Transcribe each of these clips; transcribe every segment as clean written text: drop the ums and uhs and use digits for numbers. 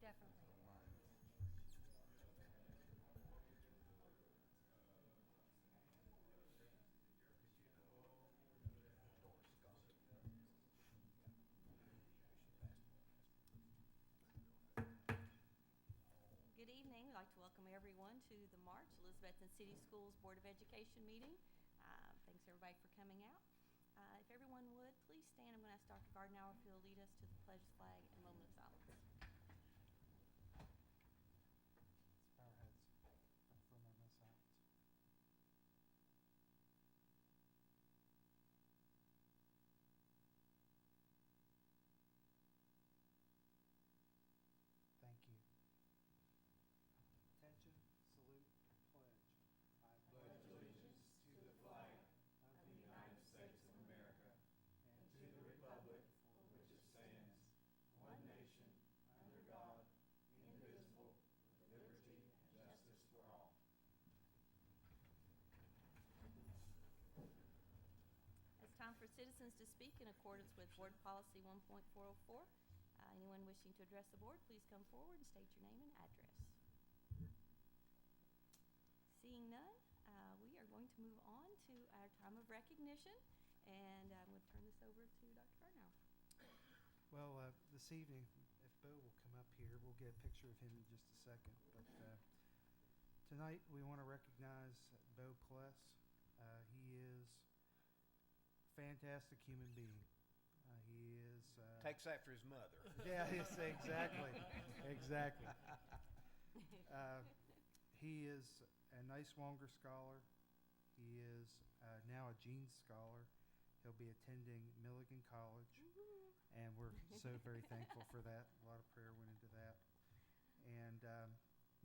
Definitely. Good evening. We'd like to welcome everyone to the March Elizabethton City Schools Board of Education meeting. Thanks everybody for coming out. If everyone would, please stand. I'm going to ask Dr. Gardner if he'll lead us to the pledge flag and a moment of silence. Let's bow our heads for a moment of silence. Thank you. Attention, salute, pledge. I pledge allegiance to the flag of the United States of America and to the republic for which it stands, one nation, under God, indivisible, with liberty and justice for all. It's time for citizens to speak in accordance with Board Policy 1.404. Anyone wishing to address the board, please come forward and state your name and address. Seeing none, we are going to move on to our time of recognition, and I'm going to turn this over to Dr. Gardner. Well, this evening, if Bo will come up here, we'll get a picture of him in just a second. But tonight, we want to recognize Bo Pless. He is a fantastic human being. He is... Takes after his mother. Yeah, yes, exactly. Exactly. He is a nice Wonger Scholar. He is now a Jeans Scholar. He'll be attending Milligan College, and we're so very thankful for that. A lot of prayer went into that. And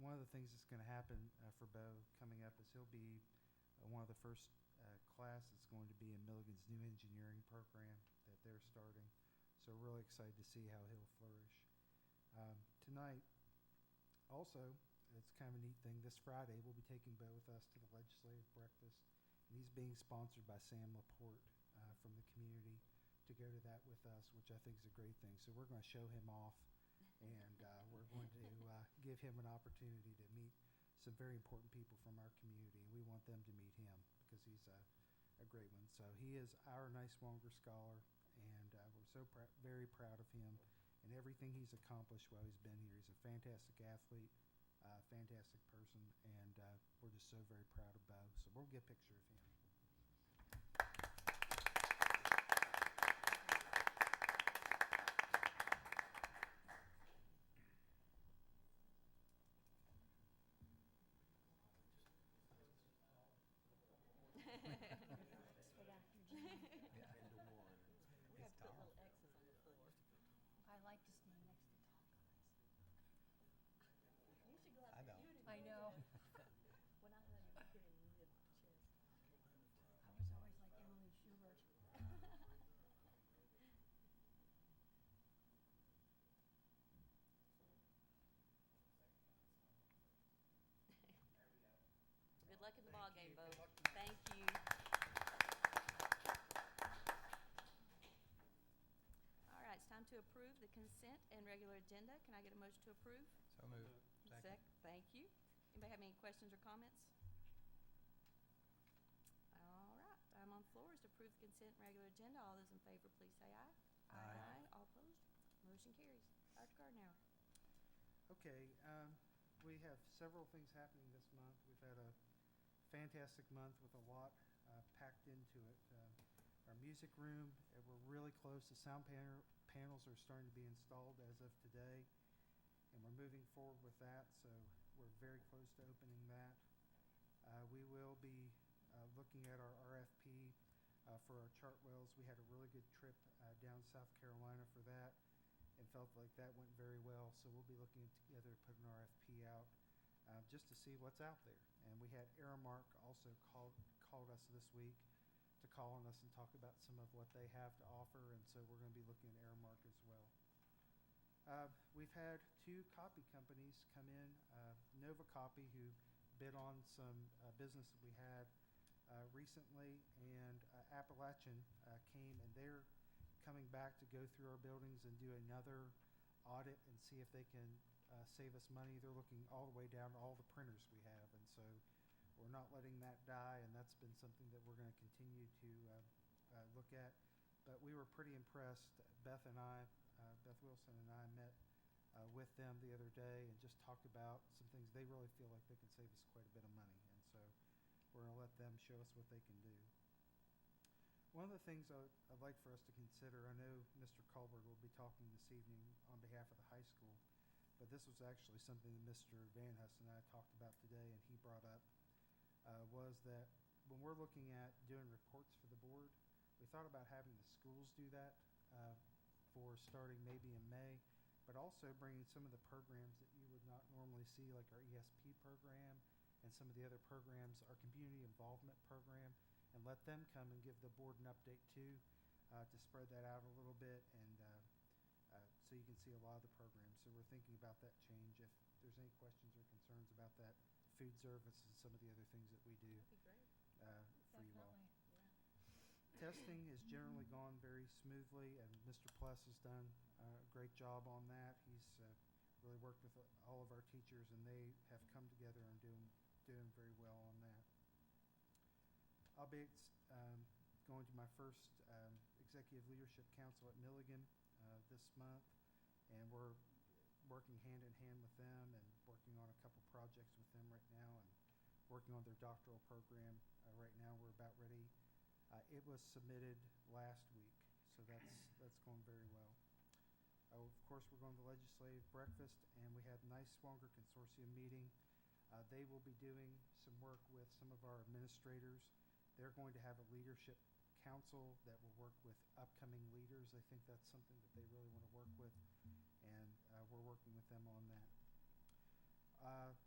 one of the things that's going to happen for Bo coming up is he'll be one of the first class that's going to be in Milligan's new engineering program that they're starting. So we're really excited to see how he'll flourish. Tonight, also, it's kind of a neat thing. This Friday, we'll be taking Bo with us to the legislative breakfast, and he's being sponsored by Sam Laporte from the community to go to that with us, which I think is a great thing. So we're going to show him off, and we're going to give him an opportunity to meet some very important people from our community, and we want them to meet him because he's a great one. So he is our nice Wonger Scholar, and we're so very proud of him and everything he's accomplished while he's been here. He's a fantastic athlete, fantastic person, and we're just so very proud of Bo. So we'll get a picture of him. We have to put little X's on the floor. I like to stand next to tall guys. You should go out I there. know. I know. When I had you here, you did my chest. I was always like Emily Schubert. Good luck in the ball game, Bo. Good luck. Thank you. All right, it's time to approve the consent and regular agenda. Can I get a motion to approve? So moved. Thank you. Anybody have any questions or comments? All right, item on the floor is to approve the consent and regular agenda. All those in favor, please say aye. Aye. All opposed? Motion carries. Dr. Gardner. Okay, we have several things happening this month. We've had a fantastic month with a lot packed into it. Our music room, we're really close. The sound panels are starting to be installed as of today, and we're moving forward with that, so we're very close to opening that. We will be looking at our RFP for our Chartwells. We had a really good trip down to South Carolina for that and felt like that went very well, so we'll be looking together to put an RFP out just to see what's out there. And we had Aramark also called us this week to call on us and talk about some of what they have to offer, and so we're going to be looking at Aramark as well. We've had two copy companies come in, Nova Copy, who bid on some business that we had recently, and Appalachian came, and they're coming back to go through our buildings and do another audit and see if they can save us money. They're looking all the way down to all the printers we have, and so we're not letting that die, and that's been something that we're going to continue to look at. But we were pretty impressed. Beth Wilson and I met with them the other day and just talked about some things. They really feel like they can save us quite a bit of money, and so we're going to let them show us what they can do. One of the things I'd like for us to consider, I know Mr. Colbert will be talking this evening on behalf of the high school, but this was actually something that Mr. Van Huss and I talked about today, and he brought up, was that when we're looking at doing reports for the board, we thought about having the schools do that for starting maybe in May, but also bringing some of the programs that you would not normally see, like our ESP program and some of the other programs, our community involvement program, and let them come and give the board an update too, to spread that out a little bit, and so you can see a lot of the programs. So we're thinking about that change. If there's any questions or concerns about that, food service and some of the other things that we do That'd be great. for you all. Definitely. Yeah. Testing has generally gone very smoothly, and Mr. Pless has done a great job on that. He's really worked with all of our teachers, and they have come together and doing very well on that. I'll be going to my first Executive Leadership Council at Milligan this month, and we're working hand in hand with them and working on a couple projects with them right now, and working on their doctoral program. Right now we're about ready. It was submitted last week, so that's going very well. Of course, we're going to the legislative breakfast, and we had a nice Swanger Consortium meeting. They will be doing some work with some of our administrators. They're going to have a leadership council that will work with upcoming leaders. I think that's something that they really want to work with, and we're working with them on that.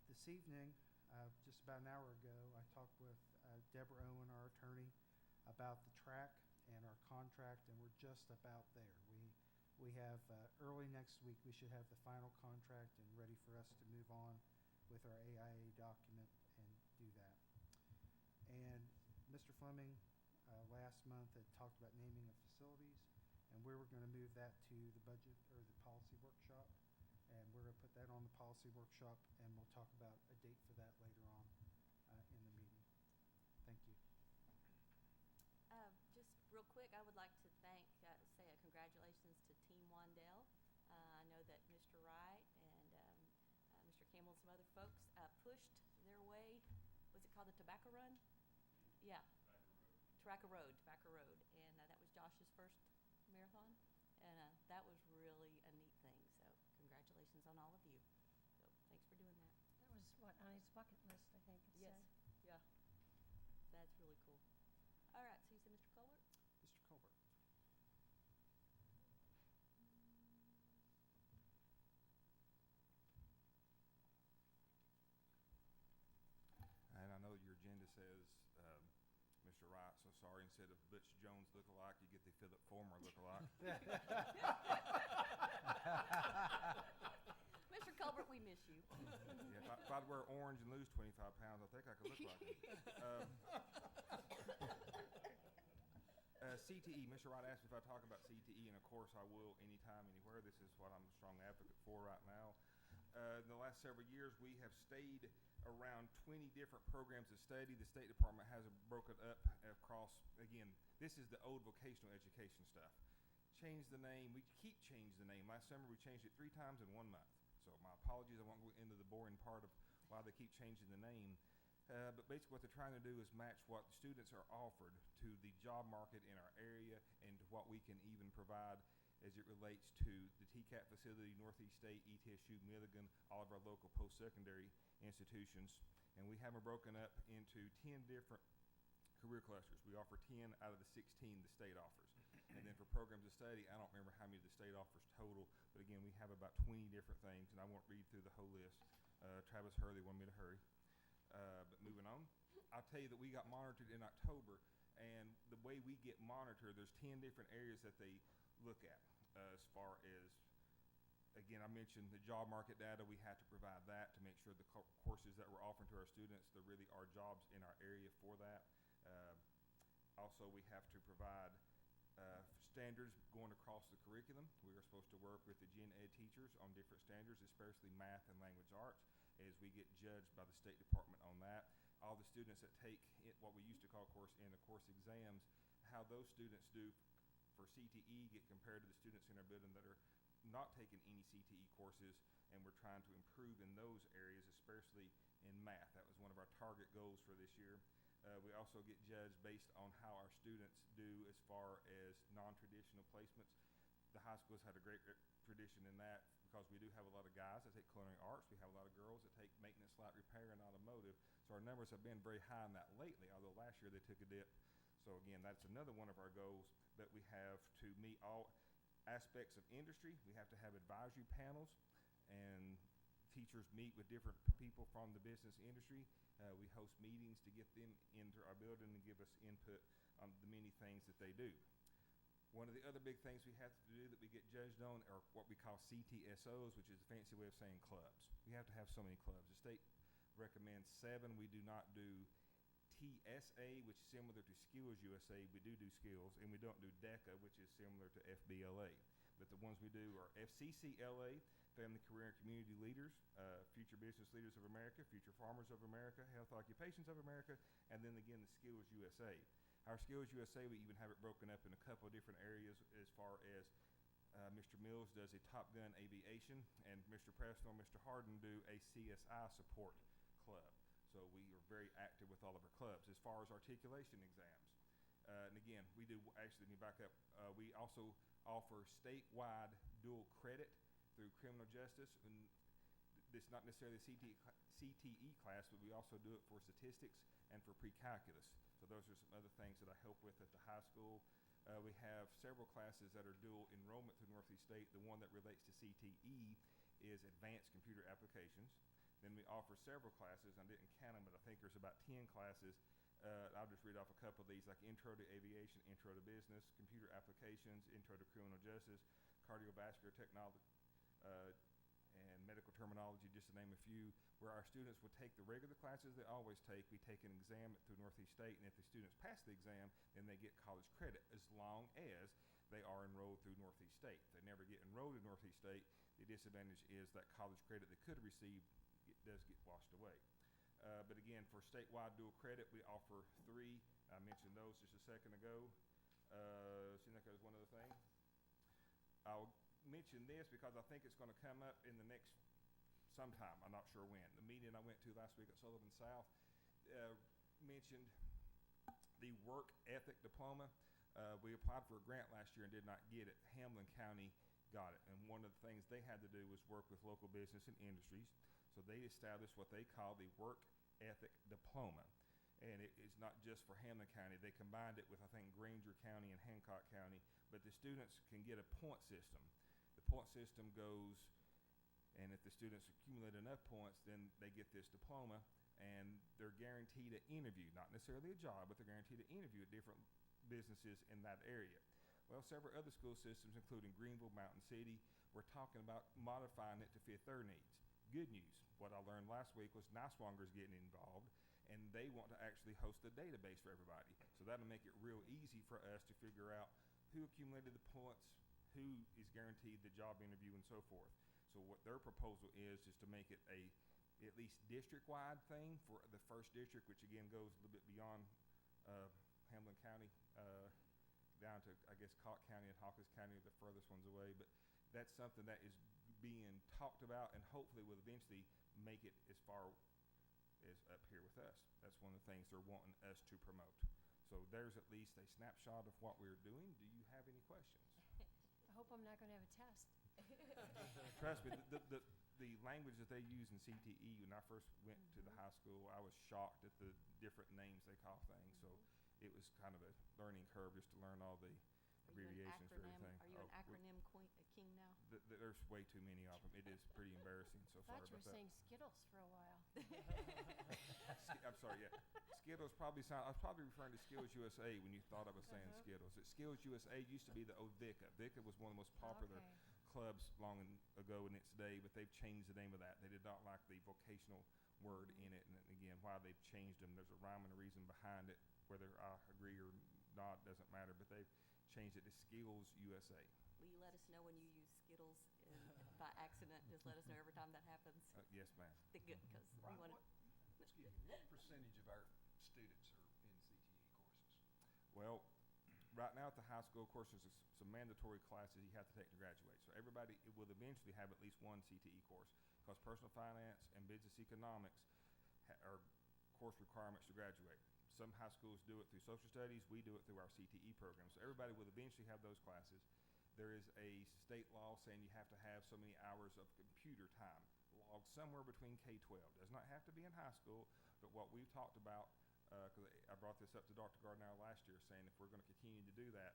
This evening, just about an hour ago, I talked with Deborah Owen, our attorney, about the track and our contract, and we're just about there. We have early next week, we should have the final contract and ready for us to move on with our AIA document and do that. And Mr. Fleming last month had talked about naming of facilities, and we were going to move that to the budget or the policy workshop, and we're going to put that on the policy workshop, and we'll talk about a date for that later on in the meeting. Thank you. Just real quick, I would like to say a congratulations to Team Wandale. I know that Mr. Wright and Mr. Campbell and some other folks pushed their way. Was it called the Tobacco Run? Yeah. Tobacco Road. And that was Josh's first marathon. And that was really a neat thing. So congratulations on all of you. So thanks for doing that. That was what, on his bucket list, I think it Yes. said. Yeah. That's really cool. All right. So you said Mr. Colbert? Mr. Colbert. And I know your agenda says, Mr. Wright, so sorry, instead of Butch Jones look-alike, you get the Philip Fulmer look-alike. Mr. Colbert, we miss you. Yeah, if I'd wear orange and lose 25 pounds, I think I could look like him. CTE, Mr. Wright asked me if I talk about CTE, and of course I will anytime, anywhere. This is what I'm a strong advocate for right now. In the last several years, we have stayed around 20 different programs of study. The State Department has it broken up across, again, this is the old vocational education stuff. Change the name. We keep changing the name. Last summer, we changed it 3 times in 1 month. So my apologies. I won't go into the boring part of why they keep changing the name. But basically what they're trying to do is match what students are offered to the job market in our area and to what we can even provide as it relates to the TCAP facility, Northeast State, ETSU, Milligan, all of our local post-secondary institutions. And we have them broken up into 10 different career clusters. We offer 10 out of the 16 the state offers. And then for programs of study, I don't remember how many the state offers total, but again, we have about 20 different things, and I won't read through the whole list. Travis Hurley wanted me to hurry. But moving on, I'll tell you that we got monitored in October, and the way we get monitored, there's 10 different areas that they look at as far as, again, I mentioned the job market data. We have to provide that to make sure the courses that we're offering to our students, there really are jobs in our area for that. Also, we have to provide standards going across the curriculum. We are supposed to work with the gen ed teachers on different standards, especially math and language arts, as we get judged by the State Department on that. All the students that take what we used to call course exams, how those students do for CTE get compared to the students in our building that are not taking any CTE courses, and we're trying to improve in those areas, especially in math. That was one of our target goals for this year. We also get judged based on how our students do as far as non-traditional placements. The high school's had a great tradition in that because we do have a lot of guys that take culinary arts. We have a lot of girls that take maintenance, light repair, and automotive. So our numbers have been very high in that lately, although last year they took a dip. So again, that's another one of our goals, that we have to meet all aspects of industry. We have to have advisory panels, and teachers meet with different people from the business industry. We host meetings to get them into our building and give us input on the many things that they do. One of the other big things we have to do that we get judged on are what we call CTSOs, which is a fancy way of saying clubs. We have to have so many clubs. The state recommends 7. We do not do TSA, which is similar to Skills USA. We do skills, and we don't do DECA, which is similar to FBLA. But the ones we do are FCCLA, Family, Career, and Community Leaders, Future Business Leaders of America, Future Farmers of America, Health Occupations of America, and then again the Skills USA. Our Skills USA, we even have it broken up in a couple of different areas as far as Mr. Mills does a Top Gun Aviation, and Mr. Preston and Mr. Harden do a CSI support club. So we are very active with all of our clubs. As far as articulation exams, and again, we do, actually, let me back up, we also offer statewide dual credit through criminal justice, and it's not necessarily a CTE class, but we also do it for statistics and for pre-calculus. So those are some other things that I help with at the high school. We have several classes that are dual enrollment through Northeast State. The one that relates to CTE is Advanced Computer Applications. Then we offer several classes. I didn't count them, but I think there's about 10 classes. I'll just read off a couple of these, like Intro to Aviation, Intro to Business, Computer Applications, Intro to Criminal Justice, Cardiovascular Technology, and Medical Terminology, just to name a few, where our students would take the regular classes they always take. We take an exam through Northeast State, and if the students pass the exam, then they get college credit as long as they are enrolled through Northeast State. If they never get enrolled in Northeast State, the disadvantage is that college credit they could have received does get washed away. But again, for statewide dual credit, we offer 3. I mentioned those just a second ago. Seems like there's one other thing. I'll mention this because I think it's going to come up in the next sometime. I'm not sure when. The meeting I went to last week at Sullivan South mentioned the work ethic diploma. We applied for a grant last year and did not get it. Hamlin County got it, and one of the things they had to do was work with local business and industries. So they established what they call the work ethic diploma, and it's not just for Hamlin County. They combined it with, I think, Granger County and Hancock County, but the students can get a point system. The point system goes, and if the students accumulate enough points, then they get this diploma, and they're guaranteed an interview, not necessarily a job, but they're guaranteed an interview at different businesses in that area. Well, several other school systems, including Greenville, Mountain City, were talking about modifying it to fit their needs. Good news, what I learned last week was Niswonger's getting involved, and they want to actually host a database for everybody. So that'll make it real easy for us to figure out who accumulated the points, who is guaranteed the job interview, and so forth. So what their proposal is to make it a at least district-wide thing for the first district, which again goes a little bit beyond Hamlin County, down to, I guess, Cott County and Hawkins County are the furthest ones away. But that's something that is being talked about, and hopefully will eventually make it as far as up here with us. That's one of the things they're wanting us to promote. So there's at least a snapshot of what we're doing. Do you have any questions? I hope I'm not going to have a test. Trust me, the language that they use in CTE, when I first went to the high school, I was shocked at the different names they call things. So it was kind of a learning curve just to learn all the abbreviations for everything. Are you an acronym king now? There's way too many of them. It is pretty embarrassing. So I thought sorry you about were that. saying Skittles for a while. I'm sorry, yeah. Skittles probably I was probably referring to Skills USA when you thought I was saying Skittles. Skills USA used to be the old VICA. VICA was one of the most popular clubs long ago in its day, but they've changed the name of that. They did not like the vocational word in it, and again, why they've changed them, there's a rhyme and a reason behind it. Whether I agree or not doesn't matter, but they've changed it to Skills USA. Will you let us know when you use Skittles by accident? Just let us know every time that happens. Yes, ma'am. Good, because we Brian, want what percentage of our students are in CTE courses? Well, right now at the high school, of course, there's some mandatory classes you have to take to graduate. So everybody will eventually have at least one CTE course, because personal finance and business economics are course requirements to graduate. Some high schools do it through social studies. We do it through our CTE program. So everybody will eventually have those classes. There is a state law saying you have to have so many hours of computer time logged somewhere between K-12. Does not have to be in high school, but what we've talked about, because I brought this up to Dr. Gardner last year, saying if we're going to continue to do that,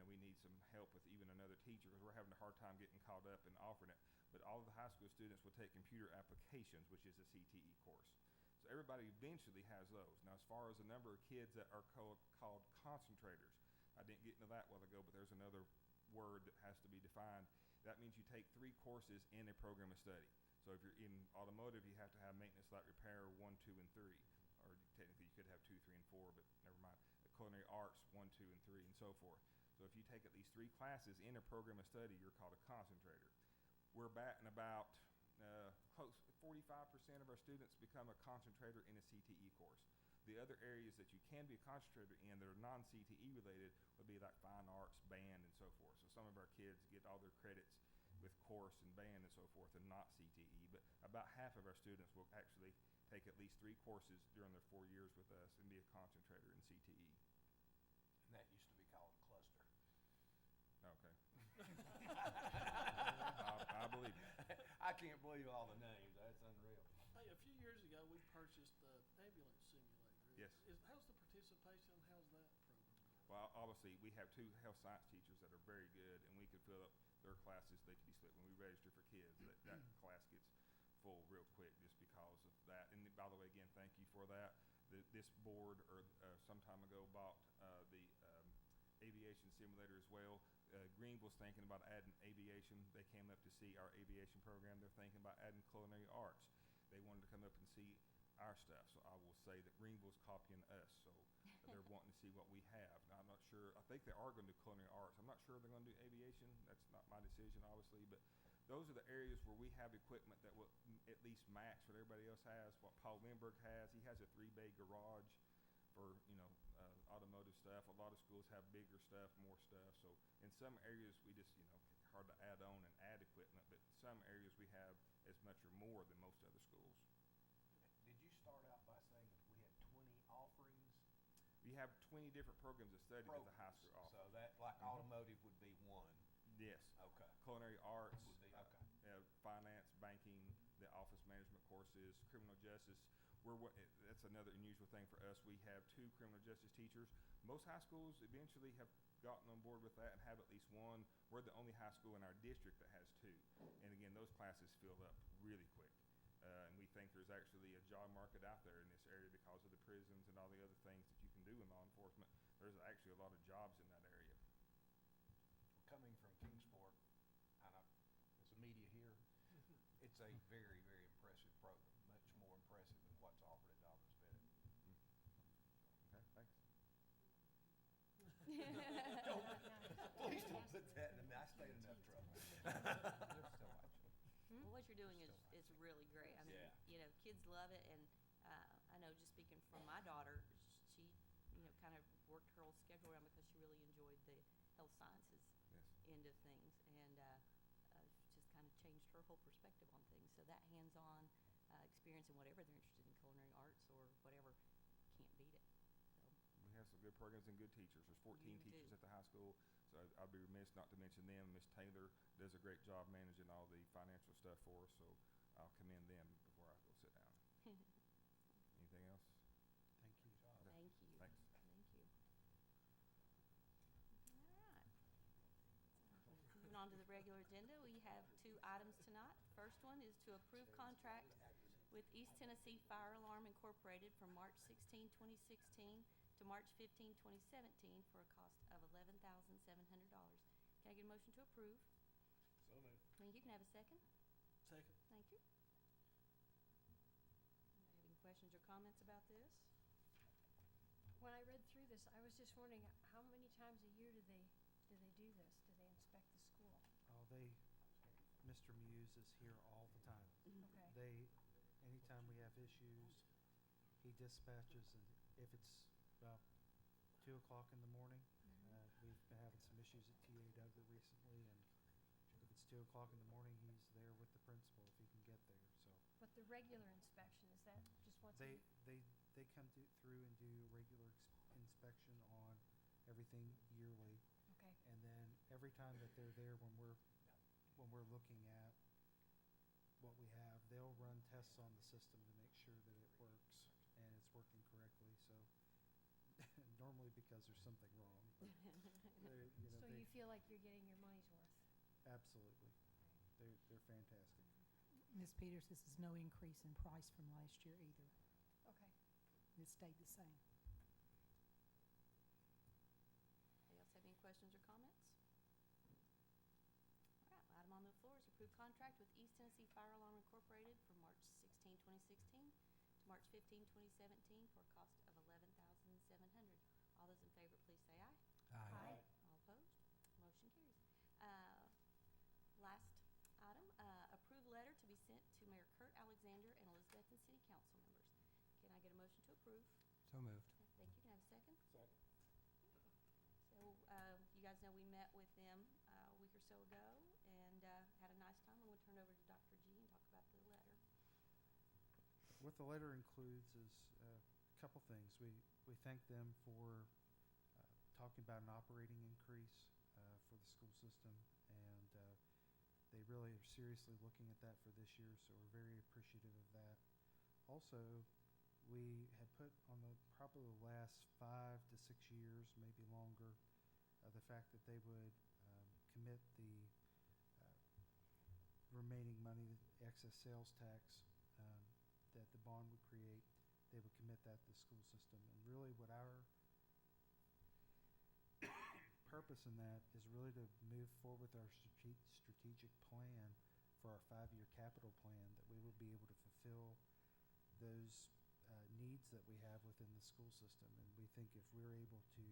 we need some help with even another teacher, because we're having a hard time getting caught up and offering it. But all of the high school students will take computer applications, which is a CTE course. So everybody eventually has those. Now, as far as the number of kids that are called concentrators, I didn't get into that a while ago, but there's another word that has to be defined. That means you take 3 courses in a program of study. So if you're in automotive, you have to have maintenance, light repair 1, 2, and 3. Or technically you could have 2, 3, and 4, but never mind. Culinary arts 1, 2, and 3, and so forth. So if you take at least 3 classes in a program of study, you're called a concentrator. We're batting about close 45% of our students become a concentrator in a CTE course. The other areas that you can be a concentrator in that are non-CTE related would be like fine arts, band, and so forth. So some of our kids get all their credits with chorus and band and so forth and not CTE, but about half of our students will actually take at least 3 courses during their 4 years with us and be a concentrator in CTE. And that used to be called a cluster. Okay. I believe you. I can't believe all the names. That's unreal. Hey, a few years ago, we purchased the ambulance simulator. Yes. How's the participation? How's that program going? Well, obviously, we have 2 health science teachers that are very good, and we could fill up their classes. They could be split. When we register for kids, that class gets full real quick just because of that. And by the way, again, thank you for that. This board, some time ago, bought the aviation simulator as well. Greenville's thinking about adding aviation. They came up to see our aviation program. They're thinking about adding culinary arts. They wanted to come up and see our stuff. So I will say that Greenville's copying us. So they're wanting to see what we have. Now, I'm not sure. I think they are going to do culinary arts. I'm not sure they're going to do aviation. That's not my decision, obviously. But those are the areas where we have equipment that will at least match what everybody else has, what Paul Lindbergh has. He has a 3-bay garage for, automotive stuff. A lot of schools have bigger stuff, more stuff. So in some areas we just, hard to add on and add equipment, but in some areas we have as much or more than most other schools. Did you start out by saying that we had 20 offerings? We have 20 different programs of study that the high school offers. So that, like automotive would be one. Yes. Okay. Culinary arts, Would be, okay. finance, banking, the office management courses, criminal justice. That's another unusual thing for us. We have 2 criminal justice teachers. Most high schools eventually have gotten on board with that and have at least one. We're the only high school in our district that has 2. And again, those classes fill up really quick. And we think there's actually a job market out there in this area because of the prisons and all the other things that you can do in law enforcement. There's actually a lot of jobs in that area. Coming from Kingsport, I know as a media here, it's a very, very impressive program. Much more impressive than what's offered at Dobbins Bennett. Okay, thanks. Please don't put that in. I stayed in enough trouble. They're still watching. Well, what you're doing is really great. I mean, Yeah. Kids love it, and I know just speaking from my daughter, she, kind of worked her whole schedule around because she really enjoyed the health sciences end of things, and just kind of changed her whole perspective on things. So that hands-on experience in whatever they're interested in, culinary arts or whatever, can't beat it. So. We have some good programs and good teachers. There's 14 You teachers do. at the high school, so I'd be remiss not to mention them. Miss Taylor does a great job managing all the financial stuff for us, so I'll commend them before I go sit down. Anything else? Thank you. Thank you. Thanks. Thank you. All right. Moving on to the regular agenda, we have 2 items tonight. First one is to approve contract with East Tennessee Fire Alarm Incorporated from March 16, 2016 to March 15, 2017 for a cost of $11,700. Can I get a motion to approve? So moved. Thank you. Can I have a second? Second. Thank you. Have any questions or comments about this? When I read through this, I was just wondering, how many times a year do they do they do this? Do they inspect the school? Oh, Mr. Muse is here all the time. Okay. Anytime we have issues, he dispatches, and if it's about 2 o'clock in the morning, we've been having some issues at TA Douglas recently, and if it's 2 o'clock in the morning, he's there with the principal if he can get there, so. But the regular inspection, is that just once a They, week? they come through and do regular inspection on everything yearly, Okay. and then every time that they're there when we're looking at what we have, they'll run tests on the system to make sure that it works and it's working correctly, so normally because there's something wrong, but So you feel like you're getting your money's worth? absolutely. They're fantastic. Ms. Peters, this is no increase in price from last year either. Okay. It stayed the same. Anybody else have any questions or comments? All right, item on the floor is approved contract with East Tennessee Fire Alarm Incorporated for March 16, 2016 to March 15, 2017 for a cost of $11,700. All those in favor, please say aye. Aye. All opposed? Motion carries. Last item, approved letter to be sent to Mayor Kurt Alexander and Elizabethton City Council members. Can I get a motion to approve? So moved. Thank you. Can I have a second? Second. So, you guys know we met with them a week or so ago and had a nice time. I'm going to turn it over to Dr. G and talk about the letter. What the letter includes is a couple things. We thank them for talking about an operating increase for the school system, and they really are seriously looking at that for this year, so we're very appreciative of that. Also, we had put on probably the last 5 to 6 years, maybe longer, the fact that they would commit the remaining money, excess sales tax that the bond would create. They would commit that to the school system. And really what our purpose in that is really to move forward with our strategic plan for our 5-year capital plan, that we will be able to fulfill those needs that we have within the school system. And we think if we're able to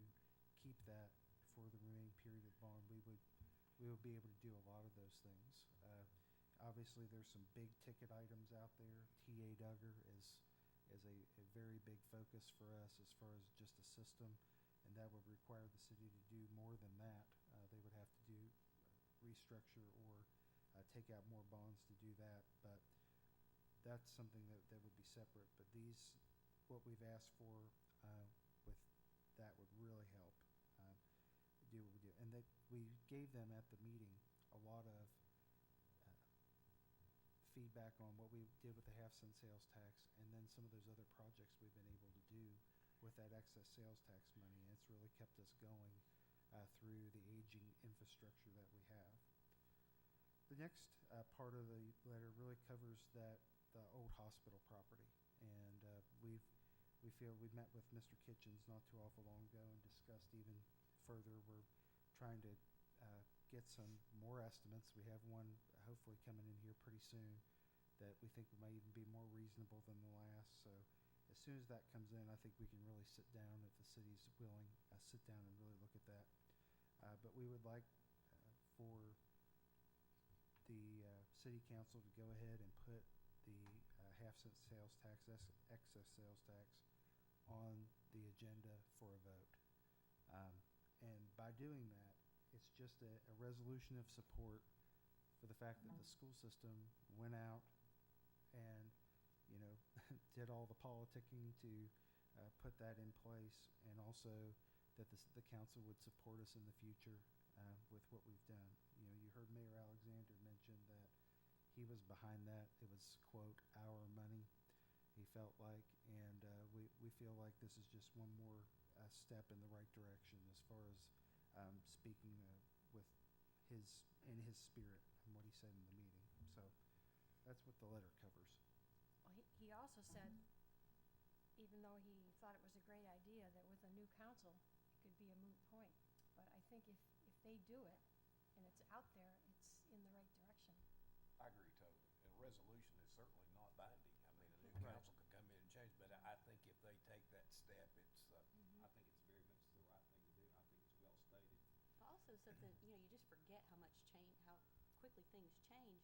keep that for the remaining period of the bond, we will be able to do a lot of those things. Obviously, there's some big ticket items out there. TA Duggar is a very big focus for us as far as just a system, and that would require the city to do more than that. They would have to do restructure or take out more bonds to do that, but that's something that would be separate. But what we've asked for with that would really help do what we do. And that we gave them at the meeting a lot of feedback on what we did with the half-cent sales tax, and then some of those other projects we've been able to do with that excess sales tax money. And it's really kept us going through the aging infrastructure that we have. The next part of the letter really covers the old hospital property, and we met with Mr. Kitchens not too awful long ago and discussed even further. We're trying to get some more estimates. We have one hopefully coming in here pretty soon that we think might even be more reasonable than the last. So as soon as that comes in, I think we can really sit down, if the city's willing, sit down and really look at that. But we would like for the city council to go ahead and put the half-cent sales tax, excess sales tax, on the agenda for a vote. And by doing that, it's just a resolution of support for the fact that the school system went out and, did all the politicking to put that in place, and also that the council would support us in the future with what we've done. You heard Mayor Alexander mention that he was behind that. It was, quote, our money, he felt like, and we feel like this is just one more step in the right direction as far as speaking with in his spirit and what he said in the meeting. So that's what the letter covers. Well, he also said, even though he thought it was a great idea, that with a new council, it could be a moot point. But I think if they do it and it's out there, it's in the right direction. I agree totally. And a resolution is certainly not binding. I mean, a new Right. council could come in and change, but I think if they take that step, I think it's very much the right thing to do. I think it's well stated. I'll also something, you know, you just forget how much change, how quickly things change.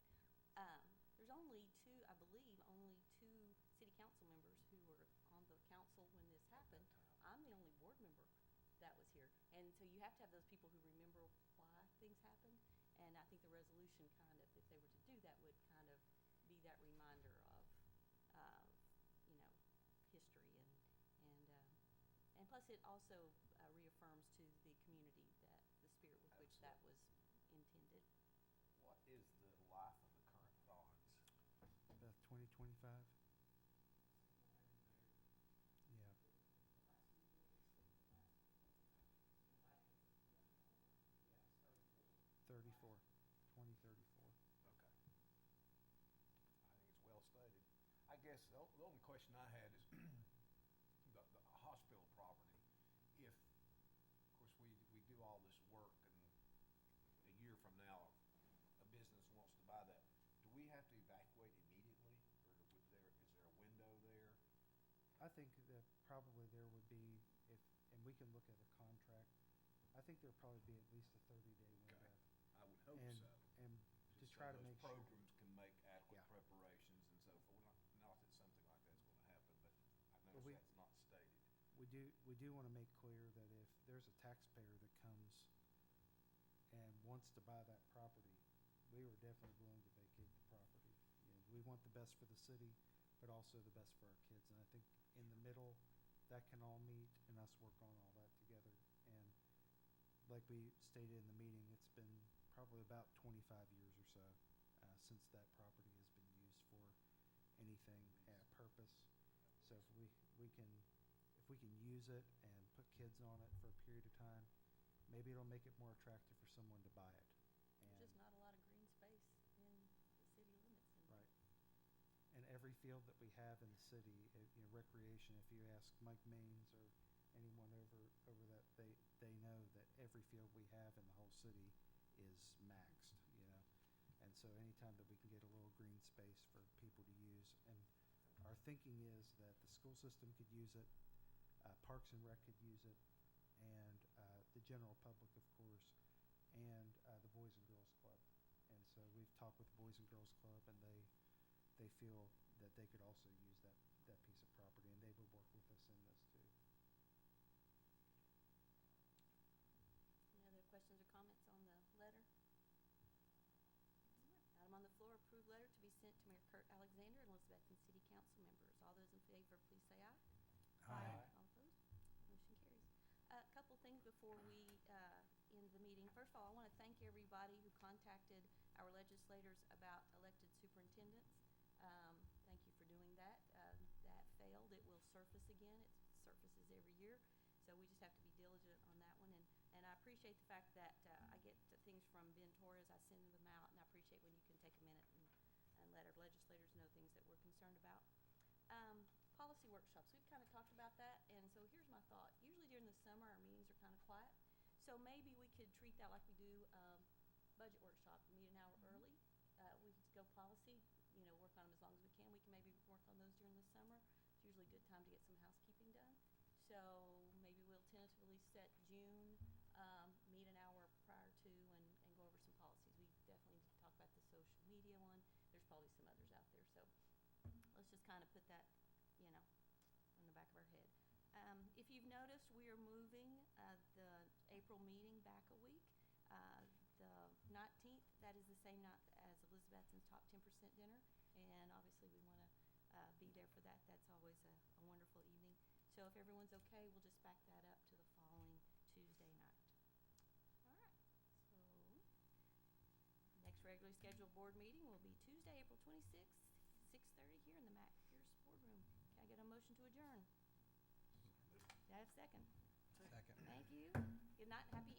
There's only two, I believe, only two city council members who were on the council when this happened. I'm the only board member that was here. And so you have to have those people who remember why things happened. And I think the resolution kind of, if they were to do that, would kind of be that reminder of you know, history and plus it also reaffirms to the community that the spirit with which that was intended. What is the life of the current bonds? About 2025. Yeah. 34. 2034. Okay. I think it's well stated. I guess the only question I had is the hospital property. If, of course, we do all this work and a year from now a business wants to buy that, do we have to evacuate immediately, or is there a window there? I think that probably there would be, if, and we can look at a contract, I think there'd probably be at least a 30-day window. Okay. I would hope And, so. and to Just so try to those make sure. programs can make adequate Yeah. preparations and so forth. Not that something like that's going to happen, but I Well, noticed that's not stated. We do want to make clear that if there's a taxpayer that comes and wants to buy that property, we are definitely willing to vacate the property. You know, we want the best for the city, but also the best for our kids. And I think in the middle, that can all meet and us work on all that together. And like we stated in the meeting, it's been probably about 25 years or so since that property has been used for anything purpose. So if we can use it and put kids on it for a period of time, maybe it'll make it more attractive for someone to buy it. There's just not a lot of green space in the city limits. Right. And every field that we have in the city, you know, recreation, if you ask Mike Maines or anyone over that, they know that every field we have in the whole city is maxed, you know. And so anytime that we can get a little green space for people to use, and our thinking is that the school system could use it, Parks and Rec could use it, and the general public, of course, and the Boys and Girls Club. And so we've talked with the Boys and Girls Club, and they feel that they could also use that piece of property, and they would work with us in this too. Any other questions or comments on the letter? Item on the floor, approved letter to be sent to Mayor Kurt Alexander and Elizabethton City Council members. All those in favor, please say aye. Aye. All opposed? Motion carries. A couple things before we end the meeting. First of all, I want to thank everybody who contacted our legislators about elected superintendents. Thank you for doing that. That failed. It will surface again. It surfaces every year. So we just have to be diligent on that one. And I appreciate the fact that I get things from Ben Torres. I send them out, and I appreciate when you can take a minute and let our legislators know things that we're concerned about. Policy workshops. We've kind of talked about that, and so here's my thought. Usually during the summer, our meetings are kind of quiet. So maybe we could treat that like we do budget workshop, meet an hour early. We could go policy, you know, work on them as long as we can. We can maybe work on those during the summer. It's usually a good time to get some housekeeping done. So maybe we'll tentatively set June, meet an hour prior to, and go over some policies. We definitely need to talk about the social media one. There's probably some others out there. So let's just kind of put that, you know, in the back of our head. If you've noticed, we are moving the April meeting back a week. The 19th, that is the same night as Elizabethton's Top 10% dinner, and obviously we want to be there for that. That's always a wonderful evening. So if everyone's okay, we'll just back that up to the following Tuesday night. All right. So next regularly scheduled board meeting will be Tuesday, April 26th, 6:30 here in the Mac Pierce boardroom. Can I get a motion to adjourn? Do I have a second? Second. Thank you. Good night. Happy